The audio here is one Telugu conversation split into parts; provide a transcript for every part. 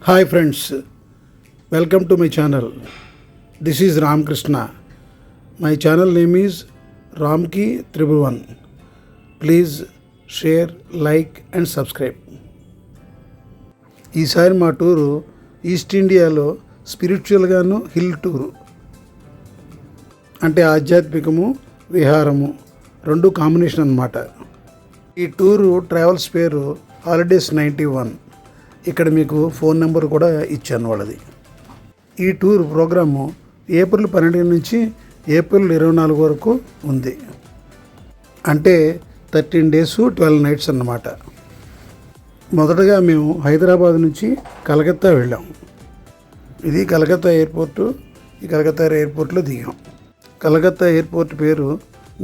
Hi friends, welcome to my channel. This is Ramakrishna. My channel name is Ramki Tribhuvan. Please share, like and subscribe. ఈసారి మా టూరు ఈస్ట్ ఇండియాలో స్పిరిచువల్గాను హిల్ టూరు, అంటే ఆధ్యాత్మికము విహారము రెండు కాంబినేషన్ అన్నమాట. ఈ టూరు ట్రావెల్స్ పేరు హాలిడేస్ 91. ఇక్కడ మీకు ఫోన్ నెంబర్ కూడా ఇచ్చాను వాళ్ళది. ఈ టూర్ ప్రోగ్రాము ఏప్రిల్ 12 నుంచి ఏప్రిల్ 24 వరకు ఉంది. అంటే 13 days 12 nights అన్నమాట. మొదటగా మేము హైదరాబాద్ నుంచి కలకత్తా వెళ్ళాం. ఇది కలకత్తా ఎయిర్పోర్టు. ఈ కలకత్తా ఎయిర్పోర్ట్లో దిగాం. కలకత్తా ఎయిర్పోర్ట్ పేరు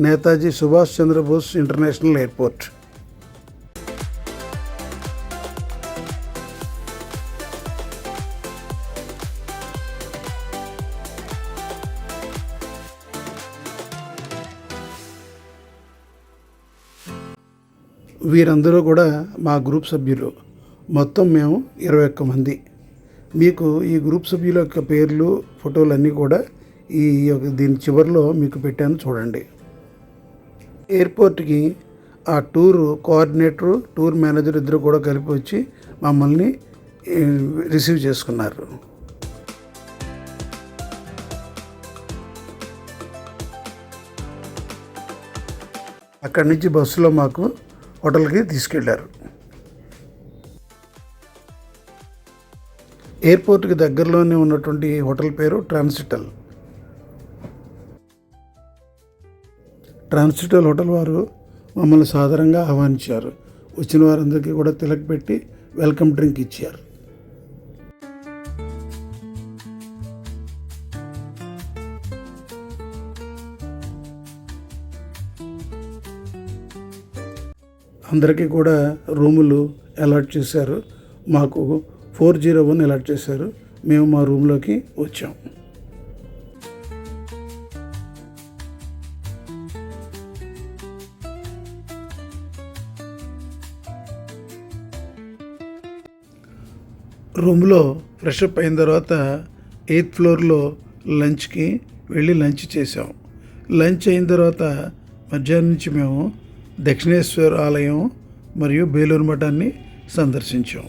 నేతాజీ సుభాష్ చంద్రబోస్ ఇంటర్నేషనల్ ఎయిర్పోర్ట్. వీరందరూ కూడా మా గ్రూప్ సభ్యులు. మొత్తం మేము 21 మంది. మీకు ఈ గ్రూప్ సభ్యుల యొక్క పేర్లు ఫోటోలు అన్నీ కూడా దీని చివరిలో మీకు పెట్టాను, చూడండి. ఎయిర్పోర్ట్కి ఆ టూర్ కోఆర్డినేటరు టూర్ మేనేజర్ ఇద్దరు కూడా కలిపి వచ్చి మమ్మల్ని రిసీవ్ చేసుకున్నారు. అక్కడి నుంచి బస్సులో మాకు హోటల్కి తీసుకెళ్లారు. ఎయిర్పోర్ట్కి దగ్గరలోనే ఉన్నటువంటి హోటల్ పేరు ట్రాన్సిటల్ హోటల్ వారు మమ్మల్ని సాధారణంగా ఆహ్వానించారు. వచ్చిన వారందరికీ కూడా తిలక్ పెట్టి వెల్కమ్ డ్రింక్ ఇచ్చారు. అందరికీ కూడా రూములు అలాట్ చేశారు. మాకు 401 అలాట్ చేశారు. మేము మా రూమ్లోకి వచ్చాం. రూమ్లో ఫ్రెష్ అప్ అయిన తర్వాత 8th floorలో లంచ్కి వెళ్ళి లంచ్ చేసాం. లంచ్ అయిన తర్వాత మధ్యాహ్నం నుంచి మేము దక్షిణేశ్వర ఆలయం మరియు బేలూరు మఠాన్ని సందర్శించాం.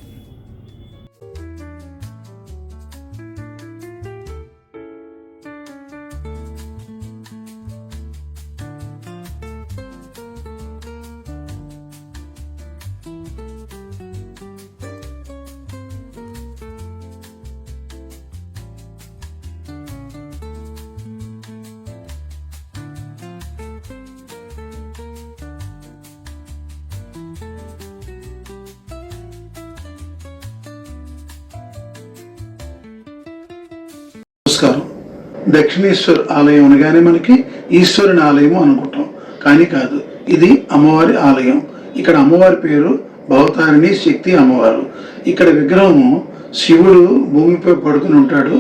నమస్కారం. దక్షిణేశ్వర ఆలయం అనగానే మనకి ఈశ్వరుని ఆలయం అనుకుంటాం, కానీ కాదు. ఇది అమ్మవారి ఆలయం. ఇక్కడ అమ్మవారి పేరు భవతారిణి శక్తి అమ్మవారు. ఇక్కడ విగ్రహము శివుడు భూమిపై పడుకుని ఉంటాడు.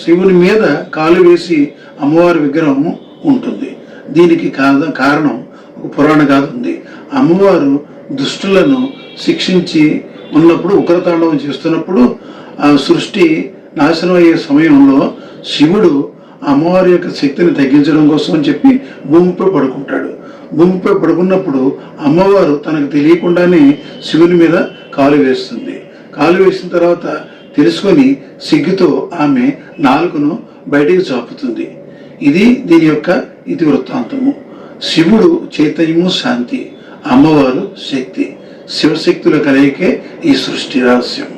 శివుని మీద కాలు వేసి అమ్మవారి విగ్రహము ఉంటుంది. దీనికి కారణం ఒక పురాణ గాథ ఉంది. అమ్మవారు దుష్టులను శిక్షించి ఉన్నప్పుడు, ఉగ్రతాండవం చేస్తున్నప్పుడు, ఆ సృష్టి నాశనం అయ్యే సమయంలో శివుడు అమ్మవారి యొక్క శక్తిని తగ్గించడం కోసం అని చెప్పి భూమిపై పడుకుంటాడు. భూమిపై పడుకున్నప్పుడు అమ్మవారు తనకు తెలియకుండానే శివుని మీద కాలు వేస్తుంది. కాలు వేసిన తర్వాత తెలుసుకొని సిగ్గుతో ఆమె నాలుకను బయటికి చాపుతుంది. ఇది దీని యొక్క ఇతివృత్తాంతము. శివుడు చైతన్యము శాంతి, అమ్మవారు శక్తి. శివశక్తుల కలయికే ఈ సృష్టి రహస్యం.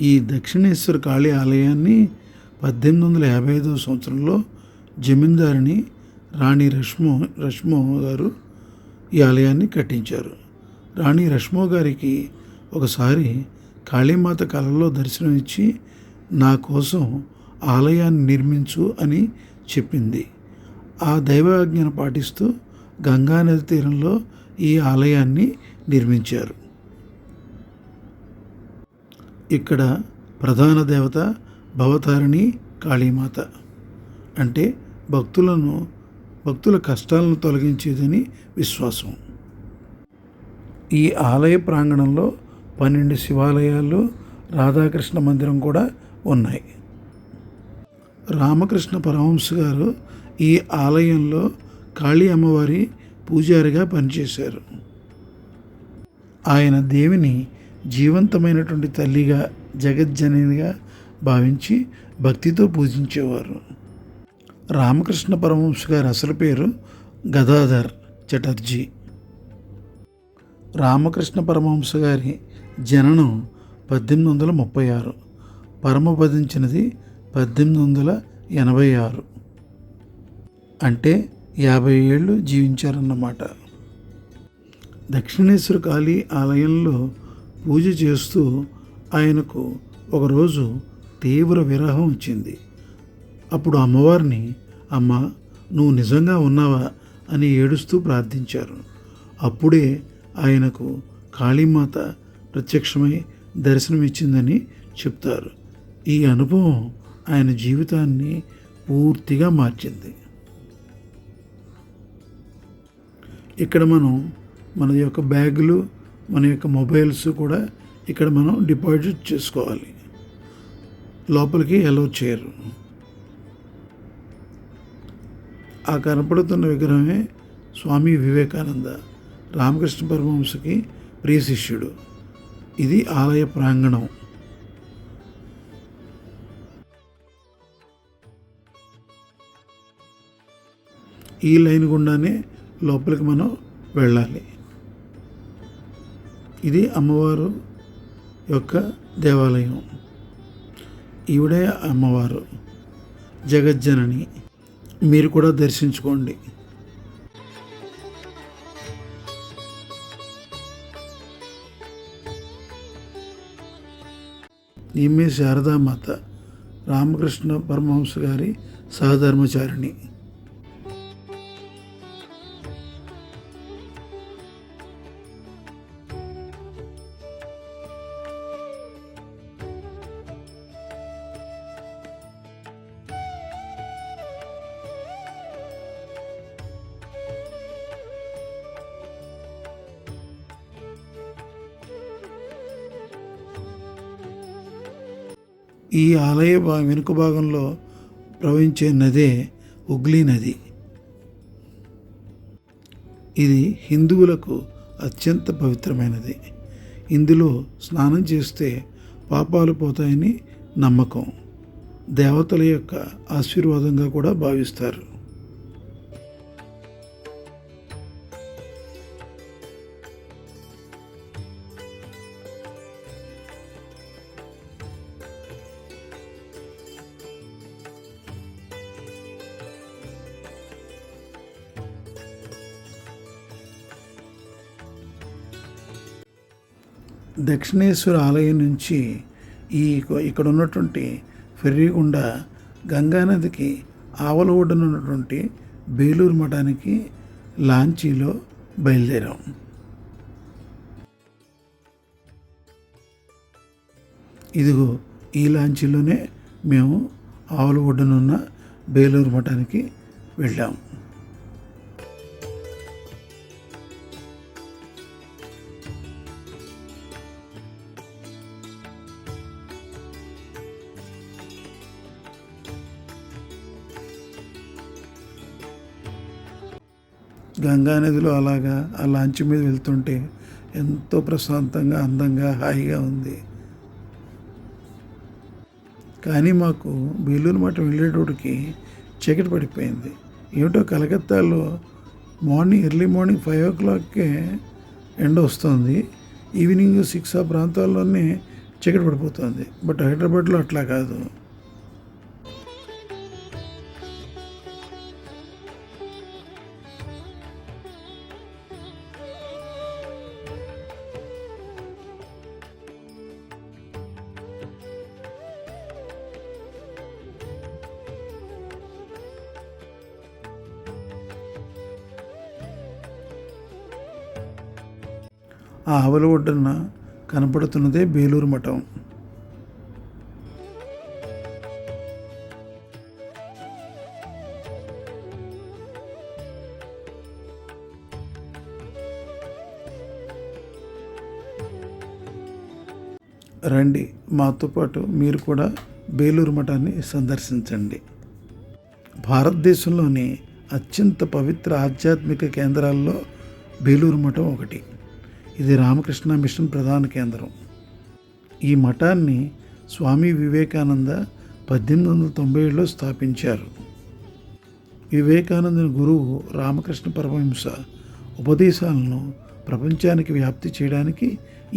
ఈ దక్షిణేశ్వర కాళీ ఆలయాన్ని 1855 సంవత్సరంలో జమీందారిని రాణి రష్మో గారు ఈ ఆలయాన్ని కట్టించారు. రాణి రష్మో గారికి ఒకసారి కాళీమాత కలలో దర్శనమిచ్చి నా కోసం ఆలయాన్ని నిర్మించు అని చెప్పింది. ఆ దైవాజ్ఞను పాటిస్తూ గంగానది తీరంలో ఈ ఆలయాన్ని నిర్మించారు. ఇక్కడ ప్రధాన దేవత భవతారిణి కాళీమాత, అంటే భక్తుల కష్టాలను తొలగించేదని విశ్వాసం. ఈ ఆలయ ప్రాంగణంలో 12 శివాలయాలు, రాధాకృష్ణ మందిరం కూడా ఉన్నాయి. రామకృష్ణ పరమహంస గారు ఈ ఆలయంలో కాళీ అమ్మవారి పూజారిగా పనిచేశారు. ఆయన దేవిని జీవంతమైనటువంటి తల్లిగా, జగజ్జననిగా భావించి భక్తితో పూజించేవారు. రామకృష్ణ పరమహంస గారి అసలు పేరు గదాధర్ చటర్జీ. రామకృష్ణ పరమహంస గారి జననం 1836, పరమపదించినది 1886. అంటే 50 ఏళ్ళు జీవించారన్నమాట. దక్షిణేశ్వర కాళీ ఆలయంలో పూజ చేస్తూ ఆయనకు ఒకరోజు తీవ్ర విరహం వచ్చింది. అప్పుడు అమ్మవారిని, అమ్మ నువ్వు నిజంగా ఉన్నావా అని ఏడుస్తూ ప్రార్థించారు. అప్పుడే ఆయనకు కాళీమాత ప్రత్యక్షమై దర్శనమిచ్చిందని చెప్తారు. ఈ అనుభవం ఆయన జీవితాన్ని పూర్తిగా మార్చింది. ఇక్కడ మన యొక్క బ్యాగులు, మన యొక్క మొబైల్స్ కూడా ఇక్కడ మనం డిపాజిట్ చేసుకోవాలి. లోపలికి అలౌ చేయరు. ఆ కనపడుతున్న విగ్రహమే స్వామి వివేకానంద, రామకృష్ణ పరమహంసకి ప్రియ శిష్యుడు. ఇది ఆలయ ప్రాంగణం. ఈ లైన్ గుండానే లోపలికి మనం వెళ్ళాలి. ఇది అమ్మవారు యొక్క దేవాలయం. ఈవిడే అమ్మవారు జగజ్జనని. మీరు కూడా దర్శించుకోండి. ఈమె శారదామాత, రామకృష్ణ పరమహంస గారి సహధర్మచారిణి. ఈ ఆలయ వెనుక భాగంలో ప్రవహించే నదే హుగ్లీ నది. ఇది హిందువులకు అత్యంత పవిత్రమైనది. ఇందులో స్నానం చేస్తే పాపాలు పోతాయని నమ్మకం. దేవతల యొక్క ఆశీర్వాదంగా కూడా భావిస్తారు. దక్షిణేశ్వర ఆలయం నుంచి ఇక్కడ ఉన్నటువంటి ఫెర్రీ గుండా గంగానదికి ఆవల ఒడ్డున ఉన్నటువంటి బేలూరు మఠానికి లాంచీలో బయలుదేరాం. ఇదిగో ఈ లాంచీలోనే మేము ఆవల ఒడ్డునున్న బేలూరు మఠానికి వెళ్ళాం. గంగానదిలో అలాగా ఆ లాంచ్ మీద వెళ్తుంటే ఎంతో ప్రశాంతంగా, అందంగా, హాయిగా ఉంది. కానీ మాకు బేలూరు మఠం వెళ్ళేటోటికి చీకటి పడిపోయింది. ఏమిటో కలకత్తాలో ఎర్లీ మార్నింగ్ 5 o'clockకే ఎండ వస్తుంది, ఈవినింగ్ 6 ఆ ప్రాంతాల్లోనే చీకటి పడిపోతుంది. బట్ హైదరాబాద్లో అట్లా కాదు. ఆ ఆవల ఒడ్డున కనపడుతున్నదే బేలూరు మఠం. రండి, మాతో పాటు మీరు కూడా బేలూరు మఠాన్ని సందర్శించండి. భారతదేశంలోని అత్యంత పవిత్ర ఆధ్యాత్మిక కేంద్రాల్లో బేలూరు మఠం ఒకటి. ఇది రామకృష్ణ మిషన్ ప్రధాన కేంద్రం. ఈ మఠాన్ని స్వామి వివేకానంద 1897లో స్థాపించారు. వివేకానందుని గురువు రామకృష్ణ పరమహంస ఉపదేశాలను ప్రపంచానికి వ్యాప్తి చేయడానికి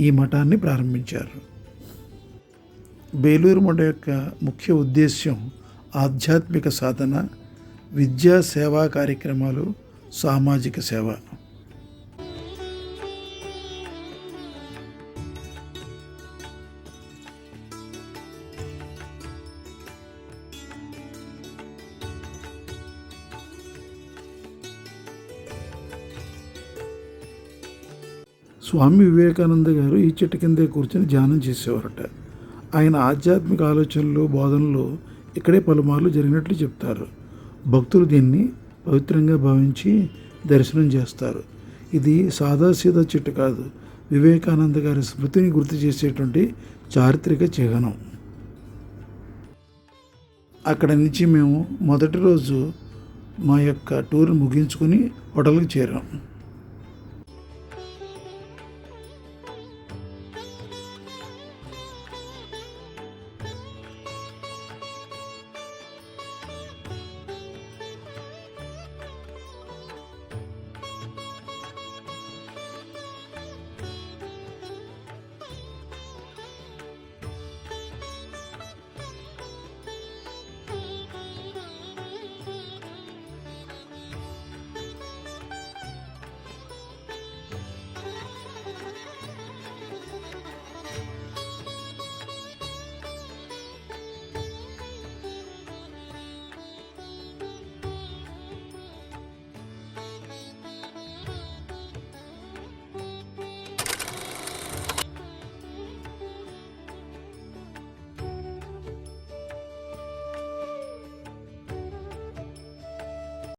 ఈ మఠాన్ని ప్రారంభించారు. బేలూరు మఠం యొక్క ముఖ్య ఉద్దేశ్యం ఆధ్యాత్మిక సాధన, విద్యా సేవా కార్యక్రమాలు, సామాజిక సేవ. స్వామి వివేకానంద గారు ఈ చెట్టు కిందే కూర్చొని ధ్యానం చేసేవారట. ఆయన ఆధ్యాత్మిక ఆలోచనలు, బోధనలు ఇక్కడే పలుమార్లు జరిగినట్లు చెప్తారు. భక్తులు దీన్ని పవిత్రంగా భావించి దర్శనం చేస్తారు. ఇది సాదాసీదా చెట్టు కాదు, వివేకానంద గారి స్మృతిని గుర్తు చేసేటువంటి చారిత్రక చిహ్నం. అక్కడ నుంచి మేము మొదటి రోజు మా యొక్క టూర్ ముగించుకొని హోటల్కి చేరాం.